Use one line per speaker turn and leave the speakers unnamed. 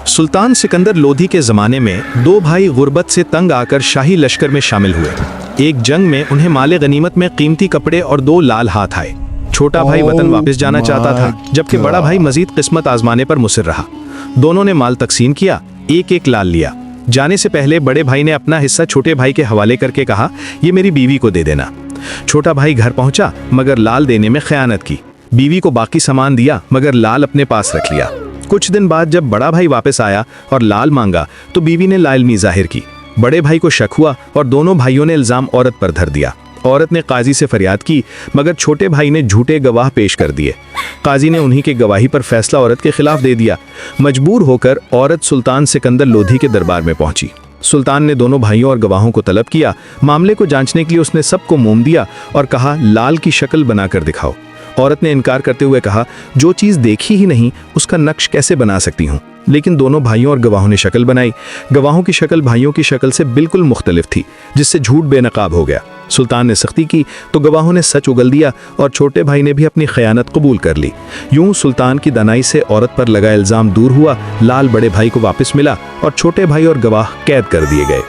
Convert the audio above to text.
सुल्तान सिकंदर लोधी के ज़माने में दो भाई गुर्बत से तंग आकर शाही लश्कर में शामिल हुए। एक जंग में उन्हें माले गनीमत में कीमती कपड़े और 2 लाल हाथ आए। छोटा भाई वतन वापस जाना चाहता था, जबकि बड़ा भाई मजीद किस्मत आजमाने पर मुसिर रहा। दोनों ने माल तकसीम किया, एक एक लाल लिया। जाने से पहले बड़े भाई ने अपना हिस्सा छोटे भाई के हवाले करके कहा, ये मेरी बीवी को दे देना। छोटा भाई घर पहुंचा मगर लाल देने में खयानत की। बीवी को बाकी सामान दिया मगर लाल अपने पास रख लिया। कुछ दिन बाद जब बड़ा भाई वापस आया और लाल मांगा तो बीवी ने लाइलमी जाहिर की। बड़े भाई को शक हुआ और दोनों भाइयों ने इल्जाम औरत पर धर दिया। औरत ने काजी से फरियाद की मगर छोटे भाई ने झूठे गवाह पेश कर दिए। काजी ने उन्हीं के गवाही पर फैसला औरत के खिलाफ दे दिया। मजबूर होकर औरत सुल्तान सिकंदर लोधी के दरबार में पहुंची। सुल्तान ने दोनों भाइयों और गवाहों को तलब किया। मामले को जांचने के लिए उसने सबको मोम दिया और कहा, लाल की शक्ल बनाकर दिखाओ। औरत ने इनकार करते हुए कहा, जो चीज़ देखी ही नहीं उसका नक्श कैसे बना सकती हूँ। लेकिन दोनों भाइयों और गवाहों ने शक्ल बनाई। गवाहों की शक्ल भाइयों की शक्ल से बिल्कुल मुख्तलिफ थी, जिससे झूठ बेनकाब हो गया। सुल्तान ने सख्ती की तो गवाहों ने सच उगल दिया और छोटे भाई ने भी अपनी खयानत कबूल कर ली। यूं सुल्तान की दानाई से औरत पर लगा इल्ज़ाम दूर हुआ। लाल बड़े भाई को वापस मिला और छोटे भाई और गवाह कैद कर दिए गए।